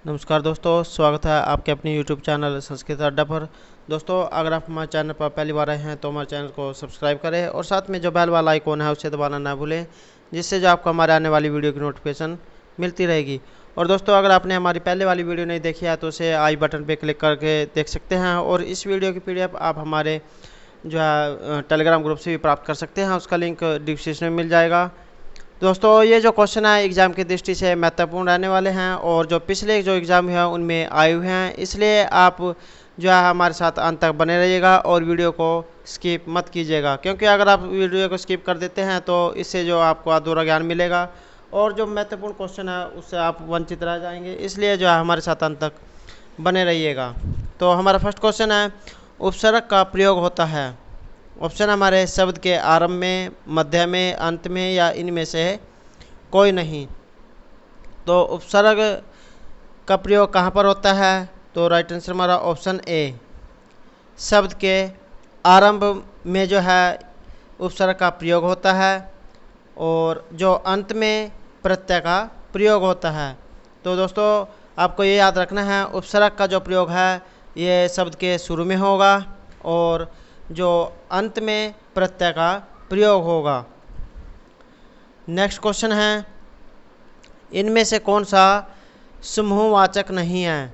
नमस्कार दोस्तों, स्वागत है आपके अपने YouTube चैनल संस्कृत अड्डा पर। दोस्तों, अगर आप हमारे चैनल पर पहली बार आए हैं तो हमारे चैनल को सब्सक्राइब करें और साथ में जो बेल वाला आइकॉन है उसे दबाना ना भूलें, जिससे जो आपको हमारे आने वाली वीडियो की नोटिफिकेशन मिलती रहेगी। और दोस्तों, अगर आपने हमारी पहले वाली वीडियो नहीं देखी है तो उसे आई बटन पर क्लिक करके देख सकते हैं। और इस वीडियो की PDF आप हमारे जो है टेलीग्राम ग्रुप से भी प्राप्त कर सकते हैं, उसका लिंक डिस्क्रिप्शन में मिल जाएगा। दोस्तों, ये जो क्वेश्चन है एग्ज़ाम की दृष्टि से महत्वपूर्ण रहने वाले हैं और जो पिछले जो एग्ज़ाम है उनमें आए हुए हैं, इसलिए आप जो है हमारे साथ अंत तक बने रहिएगा और वीडियो को स्किप मत कीजिएगा, क्योंकि अगर आप वीडियो को स्किप कर देते हैं तो इससे जो आपको अधूरा ज्ञान मिलेगा और जो महत्वपूर्ण क्वेश्चन है उससे आप वंचित रह जाएंगे। इसलिए जो है हमारे साथ अंत तक बने रहिएगा। तो हमारा फर्स्ट क्वेश्चन है, उपसर्ग का प्रयोग होता है। ऑप्शन हमारे शब्द के आरंभ में, मध्य में, अंत में या इनमें से कोई नहीं। तो उपसर्ग का प्रयोग कहाँ पर होता है? तो राइट आंसर हमारा ऑप्शन ए, शब्द के आरंभ में जो है उपसर्ग का प्रयोग होता है और जो अंत में प्रत्यय का प्रयोग होता है। तो दोस्तों, आपको ये याद रखना है, उपसर्ग का जो प्रयोग है ये शब्द के शुरू में होगा और जो अंत में प्रत्यय का प्रयोग होगा। नेक्स्ट क्वेश्चन है, इनमें से कौन सा समूहवाचक नहीं है?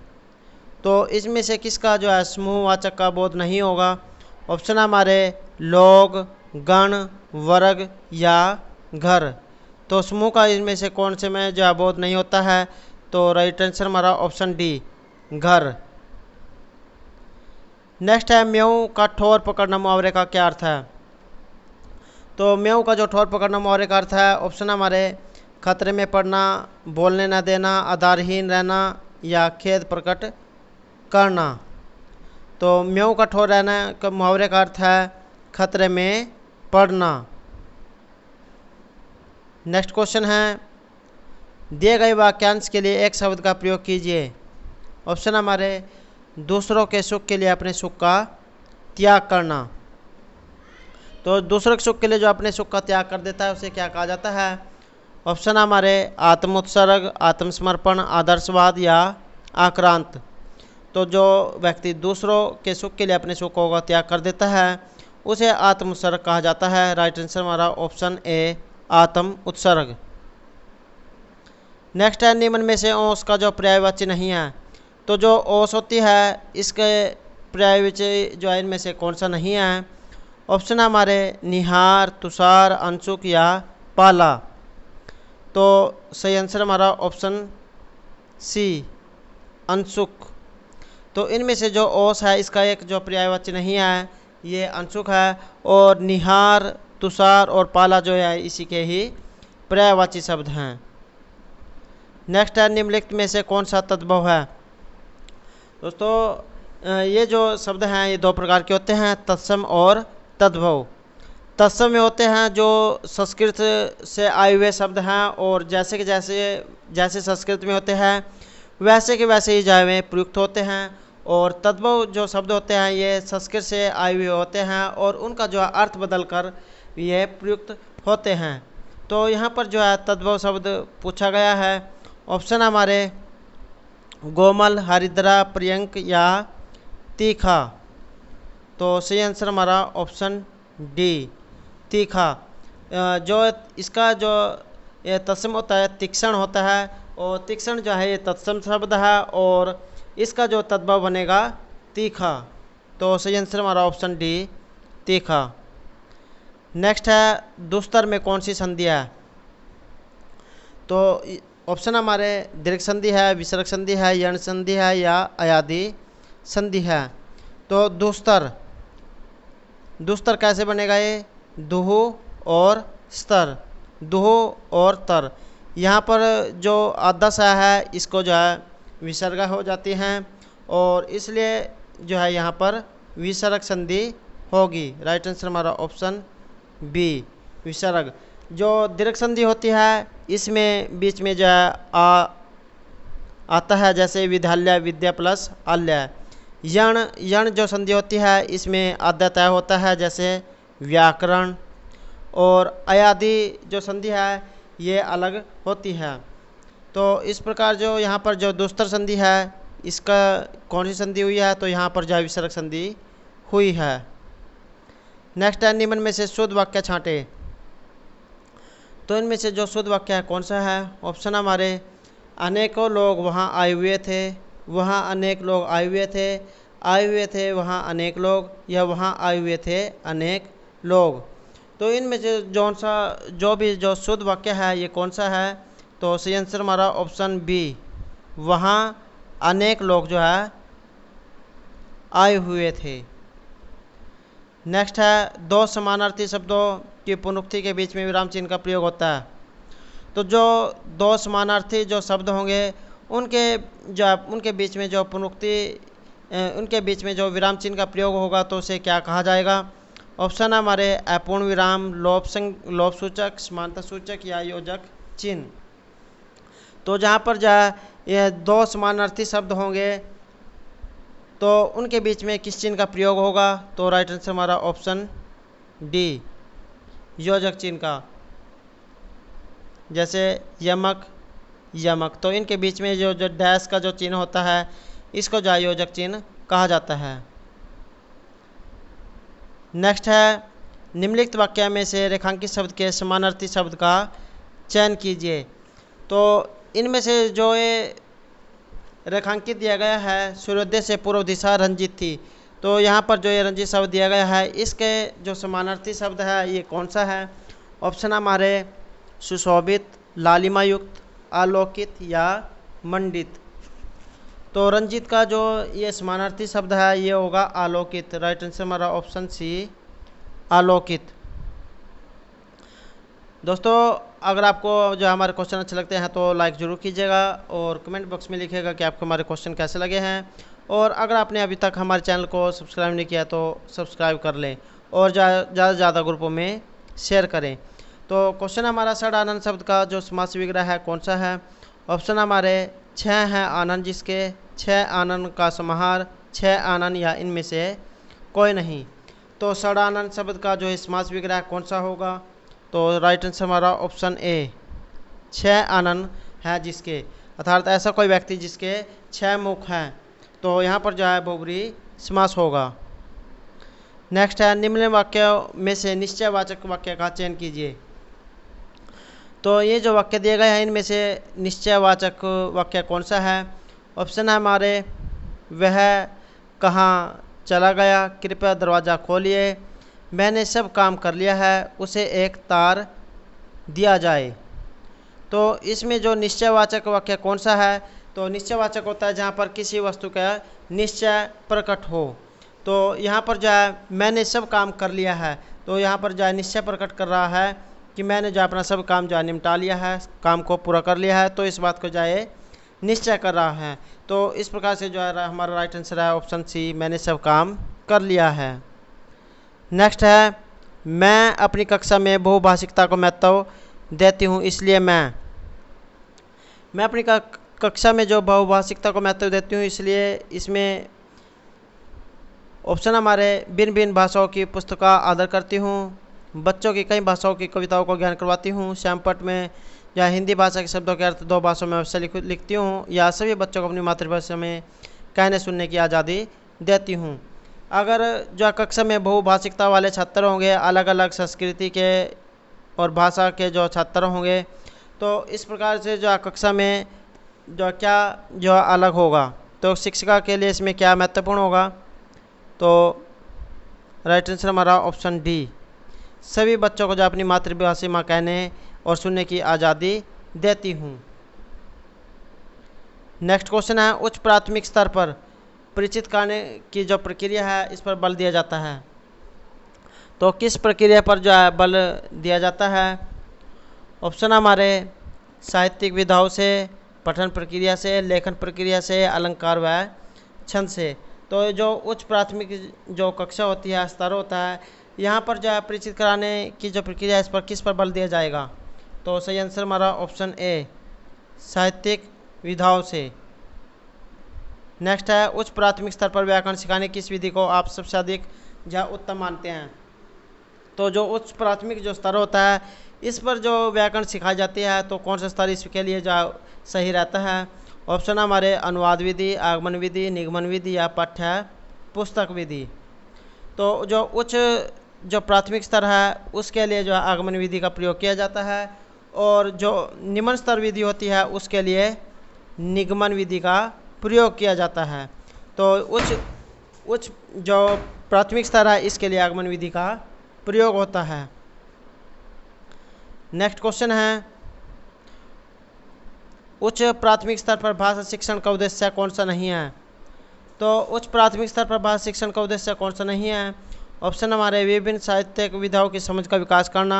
तो इसमें से किसका जो है समूहवाचक का बोध नहीं होगा? ऑप्शन हमारे लोग, गण, वर्ग या घर। तो समूह का इसमें से कौन से में जो है बोध नहीं होता है? तो राइट आंसर हमारा ऑप्शन डी, घर। नेक्स्ट है, म्यों का ठोर पकड़ना मुहावरे का क्या अर्थ है? तो म्यों का जो ठोर पकड़ना मुहावरे का अर्थ है, ऑप्शन हमारे खतरे में पड़ना, बोलने न देना, आधारहीन रहना या खेद प्रकट करना। तो म्यों का ठोर रहना का मुहावरे का अर्थ है खतरे में पड़ना। नेक्स्ट क्वेश्चन है, दिए गए वाक्यांश के लिए एक शब्द का प्रयोग कीजिए। ऑप्शन हमारे दूसरों के सुख के लिए अपने सुख का त्याग करना। तो दूसरों के सुख के लिए जो अपने सुख का त्याग कर देता है उसे क्या कहा जाता है? ऑप्शन हमारे आत्मोत्सर्ग, आत्मसमर्पण, आदर्शवाद या आक्रांत। तो जो व्यक्ति दूसरों के सुख के लिए अपने सुख का त्याग कर देता है उसे आत्मोत्सर्ग कहा जाता है। राइट आंसर हमारा ऑप्शन ए, आत्म उत्सर्ग। नेक्स्ट है, निम्न में से ओस का जो पर्यायवाची नहीं है। तो जो ओस होती है इसके पर्यायवाची जो है इनमें से कौन सा नहीं है? ऑप्शन हमारे निहार, तुषार, अंशुक या पाला। तो सही आंसर हमारा ऑप्शन सी, अंशुक। तो इनमें से जो ओस है इसका एक जो पर्यायवाची नहीं है ये अंशुक है और निहार, तुषार और पाला जो है इसी के ही पर्यायवाची शब्द हैं। नेक्स्ट है, निम्नलिखित में से कौन सा तद्भव है? दोस्तों, ये जो शब्द हैं ये दो प्रकार के होते हैं, तत्सम और तद्भव। तत्सम में होते हैं जो संस्कृत से आए हुए शब्द हैं और जैसे कि जैसे संस्कृत में होते हैं वैसे के वैसे ही जो में प्रयुक्त होते हैं। और तद्भव जो शब्द होते हैं ये संस्कृत से आए हुए होते हैं और उनका जो है अर्थ बदल कर ये प्रयुक्त होते हैं। तो यहाँ पर जो है तद्भव शब्द पूछा गया है। ऑप्शन हमारे गोमल, हरिद्रा, प्रियंक या तीखा। तो सही आंसर हमारा ऑप्शन डी, तीखा। जो इसका जो ये तत्सम होता है तीक्ष्ण होता है और तीक्ष्ण जो है ये तत्सम शब्द है और इसका जो तद्भव बनेगा तीखा। तो सही आंसर हमारा ऑप्शन डी, तीखा। नेक्स्ट है, दुस्तर में कौन सी संधि है? तो ऑप्शन हमारे दीर्घ संधि है, विसर्ग संधि है, यण संधि है या अयादि संधि है। तो दुस्तर कैसे बनेगा? ये दुहु और स्तर, दुहु और तर। यहाँ पर जो आदश है इसको जो है विसर्ग हो जाती हैं और इसलिए जो है यहाँ पर विसर्ग संधि होगी। राइट आंसर हमारा ऑप्शन बी, विसर्ग। जो दीर्घ संधि होती है इसमें बीच में जो है आता है, जैसे विद्यालय, विद्या प्लस आल्य। यण जो संधि होती है इसमें आद्यतय होता है, जैसे व्याकरण। और अयादि जो संधि है ये अलग होती है। तो इस प्रकार जो यहाँ पर जो दुस्तर संधि है, इसका कौन सी संधि हुई है, तो यहाँ पर जो विसर्ग संधि हुई है। नेक्स्ट है निम्न में से शुद्ध वाक्य छांटे। तो इनमें से जो शुद्ध वाक्य है कौन सा है? ऑप्शन हमारे अनेकों लोग वहाँ आए हुए थे, वहाँ अनेक लोग आए हुए थे वहाँ अनेक लोग, या वहाँ आए हुए थे अनेक लोग। तो इनमें से जो शुद्ध वाक्य है ये कौन सा है? तो सही आंसर हमारा ऑप्शन बी, वहाँ अनेक लोग जो है आए हुए थे। नेक्स्ट है दो समानार्थी शब्दों की पुनरुक्ति के बीच में विराम चिन्ह का प्रयोग होता है। तो जो दो समानार्थी जो शब्द होंगे उनके बीच में जो पुनरुक्ति उनके बीच में जो विराम चिन्ह का प्रयोग होगा तो उसे क्या कहा जाएगा? ऑप्शन है हमारे अपूर्ण विराम, लोप सूचक, समानता सूचक या योजक चिन्ह। तो जहाँ पर ये दो समानार्थी शब्द होंगे तो उनके बीच में किस चिन्ह का प्रयोग होगा? तो राइट आंसर हमारा ऑप्शन डी, योजक चिन्ह का। जैसे यमक, यमक, तो इनके बीच में जो डैश का जो चिन्ह होता है इसको योजक चिन्ह कहा जाता है। नेक्स्ट है निम्नलिखित वाक्य में से रेखांकित शब्द के समानार्थी शब्द का चयन कीजिए। तो इनमें से जो ये रेखांकित दिया गया है, सूर्योदय से पूर्व दिशा रंजित थी। तो यहाँ पर जो ये रंजित शब्द दिया गया है इसके जो समानार्थी शब्द है ये कौन सा है? ऑप्शन हमारे सुशोभित, लालिमायुक्त, आलोकित या मंडित। तो रंजित का जो ये समानार्थी शब्द है ये होगा आलोकित। राइट आंसर हमारा ऑप्शन सी, आलोकित। दोस्तों अगर आपको जो हमारे क्वेश्चन अच्छे लगते हैं तो लाइक ज़रूर कीजिएगा और कमेंट बॉक्स में लिखिएगा कि आपको हमारे क्वेश्चन कैसे लगे हैं। और अगर आपने अभी तक हमारे चैनल को सब्सक्राइब नहीं किया तो सब्सक्राइब कर लें और ज़्यादा से ज़्यादा ग्रुपों में शेयर करें। तो क्वेश्चन हमारा षडानन शब्द का जो समास विग्रह है कौन सा है? ऑप्शन हमारे 6 हैं आनन, जिसके 6 आनन का समाहार, 6 आनन या इनमें से कोई नहीं। तो षडानन शब्द का जो समास विग्रह कौन सा होगा? तो राइट आंसर हमारा ऑप्शन ए, 6 आनन है जिसके, अर्थात ऐसा कोई व्यक्ति जिसके 6 मुख हैं। तो यहाँ पर जो है बहुब्रीहि समास होगा। नेक्स्ट है निम्न वाक्य में से निश्चयवाचक वाक्य का चयन कीजिए। तो ये जो वाक्य दिए गए हैं इनमें से निश्चयवाचक वाक्य कौन सा है? ऑप्शन है हमारे वह कहाँ चला गया, कृपया दरवाज़ा खोलिए, मैंने सब काम कर लिया है, उसे एक तार दिया जाए। तो इसमें जो निश्चयवाचक वाक्य कौन सा है? तो निश्चयवाचक होता है जहाँ पर किसी वस्तु का निश्चय प्रकट हो। तो यहाँ पर जो है मैंने सब काम कर लिया है, तो यहाँ पर जो है निश्चय प्रकट कर रहा है कि मैंने जो अपना सब काम जो है निपटा लिया है, काम को पूरा कर लिया है। तो इस बात को जो है निश्चय कर रहा है। तो इस प्रकार से जो है हमारा राइट आंसर है ऑप्शन सी, मैंने सब काम कर लिया है। नेक्स्ट है मैं अपनी कक्षा में बहुभाषिकता को महत्व देती हूँ, इसलिए मैं अपनी कक्षा में जो बहुभाषिकता को महत्व देती हूँ इसलिए इसमें ऑप्शन हमारे भिन्न भिन्न भाषाओं की पुस्तक का आदर करती हूँ, बच्चों की कई भाषाओं की कविताओं को ज्ञान करवाती हूँ, श्यामपट में या हिंदी भाषा के शब्दों के अर्थ 2 भाषाओं में अवश्य लिखती हूँ, या सभी बच्चों को अपनी मातृभाषा में कहने सुनने की आज़ादी देती हूँ। अगर जो कक्षा में बहुभाषिकता वाले छात्र होंगे, अलग अलग संस्कृति के और भाषा के जो छात्र होंगे, तो इस प्रकार से जो कक्षा में जो अलग होगा, तो शिक्षिका के लिए इसमें क्या महत्वपूर्ण होगा? तो राइट आंसर हमारा ऑप्शन डी, सभी बच्चों को जो अपनी मातृभाषा में कहने और सुनने की आज़ादी देती हूँ। नेक्स्ट क्वेश्चन है उच्च प्राथमिक स्तर पर परिचित कराने की जो प्रक्रिया है इस पर बल दिया जाता है। तो किस प्रक्रिया पर जो है बल दिया जाता है? ऑप्शन हमारे साहित्यिक विधाओं से, पठन प्रक्रिया से, लेखन प्रक्रिया से, अलंकार व छंद से। तो जो उच्च प्राथमिक जो कक्षा होती है, स्तर होता है, यहाँ पर जो है परिचित कराने की जो प्रक्रिया है इस पर किस पर बल दिया जाएगा? तो सही आंसर हमारा ऑप्शन ए, साहित्यिक विधाओं से। नेक्स्ट है उच्च प्राथमिक स्तर पर व्याकरण सिखाने की किस विधि को आप सबसे अधिक या उत्तम मानते हैं? तो जो उच्च प्राथमिक जो स्तर होता है इस पर जो व्याकरण सिखाई जाती है, तो कौन सा स्तर इसके लिए जो सही रहता है? ऑप्शन हमारे अनुवाद विधि, आगमन विधि, निगमन विधि या पाठ्य पुस्तक विधि। तो जो प्राथमिक स्तर है उसके लिए जो है आगमन विधि का प्रयोग किया जाता है, और जो निम्न स्तर विधि होती है उसके लिए निगमन विधि का प्रयोग किया जाता है। तो उच्च जो प्राथमिक स्तर है इसके लिए आगमन विधि का प्रयोग होता है। नेक्स्ट क्वेश्चन है, उच्च प्राथमिक स्तर पर भाषा शिक्षण का उद्देश्य कौन सा नहीं है? तो उच्च प्राथमिक स्तर पर भाषा शिक्षण का उद्देश्य कौन सा नहीं है? ऑप्शन हमारे विभिन्न साहित्यिक विधाओं की समझ का विकास करना,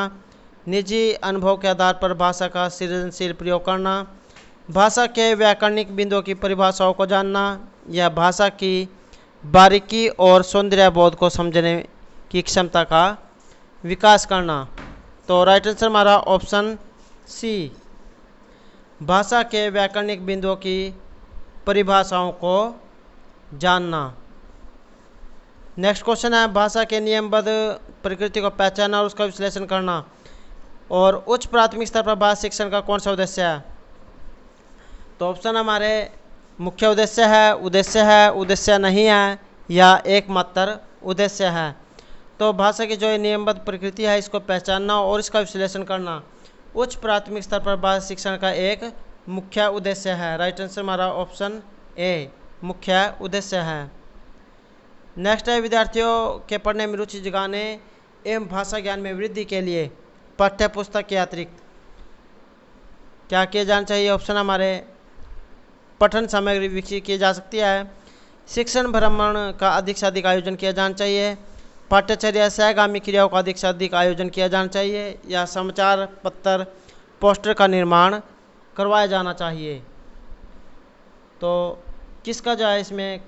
निजी अनुभव के आधार पर भाषा का सृजनशील प्रयोग करना, भाषा के व्याकरणिक बिंदुओं की परिभाषाओं को जानना, या भाषा की बारीकी और सौंदर्य बोध को समझने की क्षमता का विकास करना। तो राइट आंसर हमारा ऑप्शन सी, भाषा के व्याकरणिक बिंदुओं की परिभाषाओं को जानना। नेक्स्ट क्वेश्चन है, भाषा के नियमबद्ध प्रकृति को पहचानना और उसका विश्लेषण करना। और उच्च प्राथमिक स्तर पर भाषा शिक्षण का कौन सा उद्देश्य है? तो ऑप्शन हमारे मुख्य उद्देश्य है, उद्देश्य नहीं है, या एकमात्र उद्देश्य है। तो भाषा की जो नियमबद्ध प्रकृति है इसको पहचानना और इसका विश्लेषण करना उच्च प्राथमिक स्तर पर भाषा शिक्षण का एक मुख्य उद्देश्य है। राइट आंसर हमारा ऑप्शन ए, मुख्य उद्देश्य है। नेक्स्ट है, विद्यार्थियों के पढ़ने में रुचि जगाने एवं भाषा ज्ञान में वृद्धि के लिए पाठ्य पुस्तक के अतिरिक्त क्या किया जाना चाहिए? ऑप्शन हमारे पठन सामग्री विकसित की जा सकती है, शिक्षण भ्रमण का अधिक से अधिक आयोजन किया जाना चाहिए, पाठ्यचर्या सहगामी क्रियाओं का अधिक से अधिक आयोजन किया जाना चाहिए, या समाचार पत्र पोस्टर का निर्माण करवाया जाना चाहिए। तो किसका जो है इसमें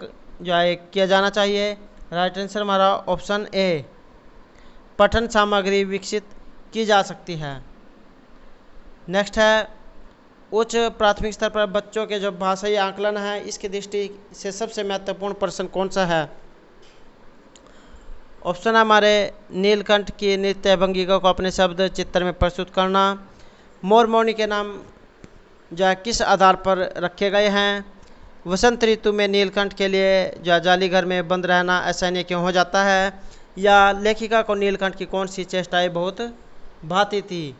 जो है किया जाना चाहिए? राइट आंसर हमारा ऑप्शन ए, पठन सामग्री विकसित की जा सकती है। नेक्स्ट है, उच्च प्राथमिक स्तर पर बच्चों के जो भाषाई आकलन है इसकी दृष्टि से सबसे महत्वपूर्ण प्रश्न कौन सा है? ऑप्शन हमारे नीलकंठ की नृत्य भंगिका को अपने शब्द चित्र में प्रस्तुत करना, मोरमोनी के नाम जो है किस आधार पर रखे गए हैं, वसंत ऋतु में नीलकंठ के लिए जो जाली घर में बंद रहना असहनीय क्यों हो जाता है, या लेखिका को नीलकंठ की कौन सी चेष्टाएं बहुत भाती थी।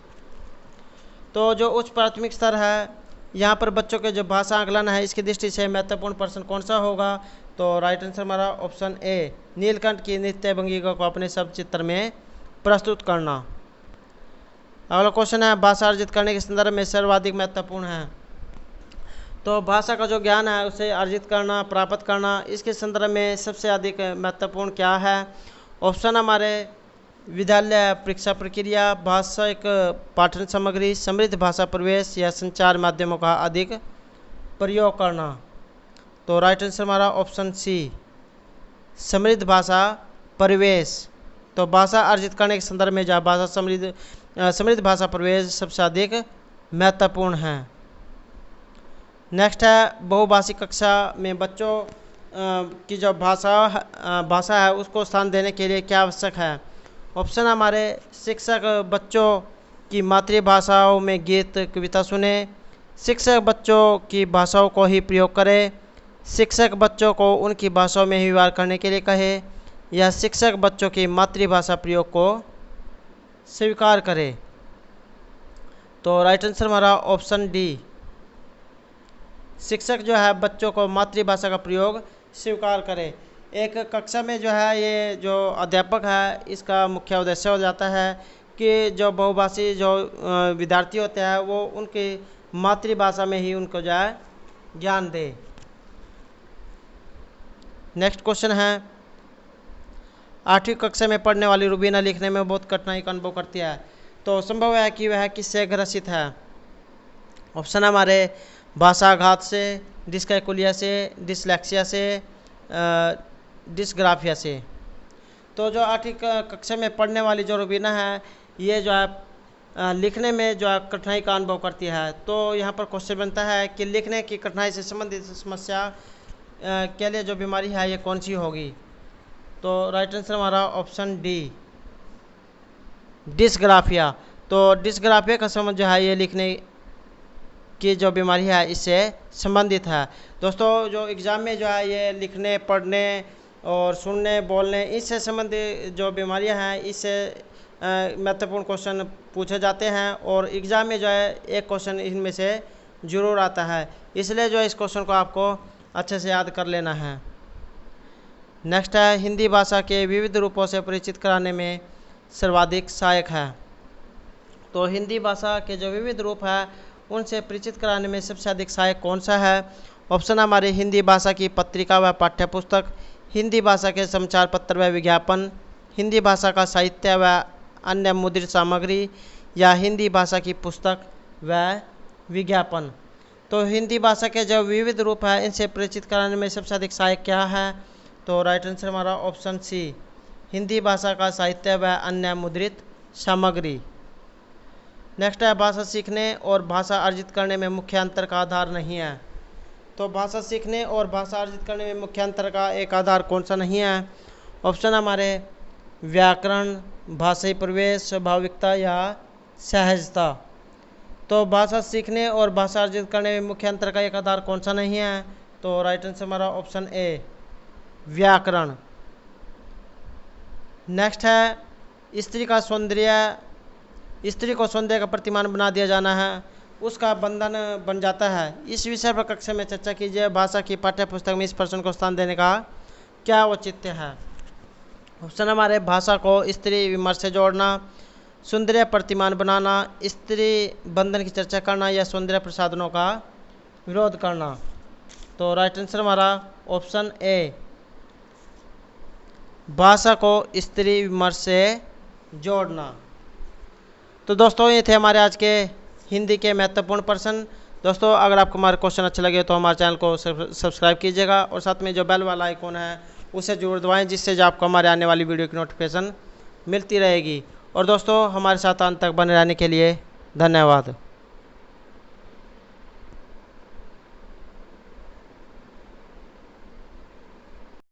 तो जो उच्च प्राथमिक स्तर है यहाँ पर बच्चों के जो भाषा आकलन है इसकी दृष्टि से महत्वपूर्ण प्रश्न कौन सा होगा? तो राइट आंसर हमारा ऑप्शन ए, नीलकंठ की नृत्य भंगिका को अपने शब्द चित्र में प्रस्तुत करना। अगला क्वेश्चन है, भाषा अर्जित करने के संदर्भ में सर्वाधिक महत्वपूर्ण है। तो भाषा का जो ज्ञान है उसे अर्जित करना, प्राप्त करना, इसके संदर्भ में सबसे अधिक महत्वपूर्ण क्या है? ऑप्शन हमारे विद्यालय परीक्षा प्रक्रिया, भाषाई पाठन सामग्री, समृद्ध भाषा प्रवेश, या संचार माध्यमों का अधिक प्रयोग करना। तो राइट आंसर हमारा ऑप्शन सी, समृद्ध भाषा प्रवेश। तो भाषा अर्जित करने के संदर्भ में जहाँ भाषा समृद्ध भाषा प्रवेश सबसे अधिक महत्वपूर्ण है। नेक्स्ट है, बहुभाषी कक्षा में बच्चों की जो भाषा है उसको स्थान देने के लिए क्या आवश्यक है? ऑप्शन हमारे शिक्षक बच्चों की मातृभाषाओं में गीत कविता सुने, शिक्षक बच्चों की भाषाओं को ही प्रयोग करे, शिक्षक बच्चों को उनकी भाषाओं में ही व्यवहार करने के लिए कहे, या शिक्षक बच्चों की मातृभाषा प्रयोग को स्वीकार करे। तो राइट आंसर हमारा ऑप्शन डी, शिक्षक जो है बच्चों को मातृभाषा का प्रयोग स्वीकार करे। एक कक्षा में जो है ये जो अध्यापक है इसका मुख्य उद्देश्य हो जाता है कि जो बहुभाषी जो विद्यार्थी होते हैं वो उनकी मातृभाषा में ही उनको जो है ज्ञान दे। नेक्स्ट क्वेश्चन है, 8वीं कक्षा में पढ़ने वाली रुबीना लिखने में बहुत कठिनाई का अनुभव करती है, तो संभव है कि वह किससे ग्रसित है? ऑप्शन हमारे भाषाघात से, डिस्कैकुलिया से, डिसलेक्सिया से, डिस्ग्राफिया से। तो जो 8वीं कक्षा में पढ़ने वाली जो रुबीना है ये जो है लिखने में जो है कठिनाई का अनुभव करती है। तो यहाँ पर क्वेश्चन बनता है कि लिखने की कठिनाई से संबंधित समस्या के लिए जो बीमारी है ये कौन सी होगी? तो राइट आंसर हमारा ऑप्शन डी, डिस्ग्राफिया। तो डिस्ग्राफिया का संबंध जो है ये लिखने की जो बीमारी है इससे संबंधित है। दोस्तों जो एग्ज़ाम में जो है ये लिखने, पढ़ने और सुनने, बोलने इससे संबंधित जो बीमारियां हैं इससे महत्वपूर्ण क्वेश्चन पूछे जाते हैं और एग्ज़ाम में जो है एक क्वेश्चन इनमें से ज़रूर आता है, इसलिए जो है इस क्वेश्चन को आपको अच्छे से याद कर लेना है। नेक्स्ट है हिंदी भाषा के विविध रूपों से परिचित कराने में सर्वाधिक सहायक है। तो हिंदी भाषा के जो विविध रूप है उनसे परिचित कराने में सबसे अधिक सहायक कौन सा है? ऑप्शन हमारे हिंदी भाषा की पत्रिका व पाठ्यपुस्तक, हिंदी भाषा के समाचार पत्र व विज्ञापन, हिंदी भाषा का साहित्य व अन्य मुद्रित सामग्री, या हिंदी भाषा की पुस्तक व विज्ञापन। तो हिंदी भाषा के जो विविध रूप है इनसे परिचित कराने में सबसे अधिक सहायक क्या है? तो राइट आंसर हमारा ऑप्शन सी, हिंदी भाषा का साहित्य व अन्य मुद्रित सामग्री। नेक्स्ट है भाषा सीखने और भाषा अर्जित करने में मुख्य अंतर का आधार नहीं है। तो भाषा सीखने और भाषा अर्जित करने में मुख्य अंतर का एक आधार कौन सा नहीं है? ऑप्शन हमारे व्याकरण, भाषाई प्रवेश, स्वाभाविकता या सहजता। तो भाषा सीखने और भाषा अर्जित करने में मुख्य अंतर का एक आधार कौन सा नहीं है? तो राइट आंसर हमारा ऑप्शन ए, व्याकरण। नेक्स्ट है स्त्री को सौंदर्य का प्रतिमान बना दिया जाना है, उसका बंधन बन जाता है। इस विषय पर कक्षा में चर्चा कीजिए। भाषा की पाठ्य पुस्तक में इस प्रश्न को स्थान देने का क्या औचित्य है? ऑप्शन हमारे भाषा को स्त्री विमर्श से जोड़ना, सौंदर्य प्रतिमान बनाना, स्त्री बंधन की चर्चा करना, या सौंदर्य प्रसाधनों का विरोध करना। तो राइट आंसर हमारा ऑप्शन ए, भाषा को स्त्री विमर्श से जोड़ना। तो दोस्तों ये थे हमारे आज के हिंदी के महत्वपूर्ण प्रश्न। दोस्तों अगर आपको हमारे क्वेश्चन अच्छे लगे तो हमारे चैनल को सब्सक्राइब कीजिएगा और साथ में जो बेल वाला आइकॉन है उसे जरूर दबाएं, जिससे जो आपको हमारे आने वाली वीडियो की नोटिफिकेशन मिलती रहेगी। और दोस्तों हमारे साथ अंत तक बने रहने के लिए धन्यवाद।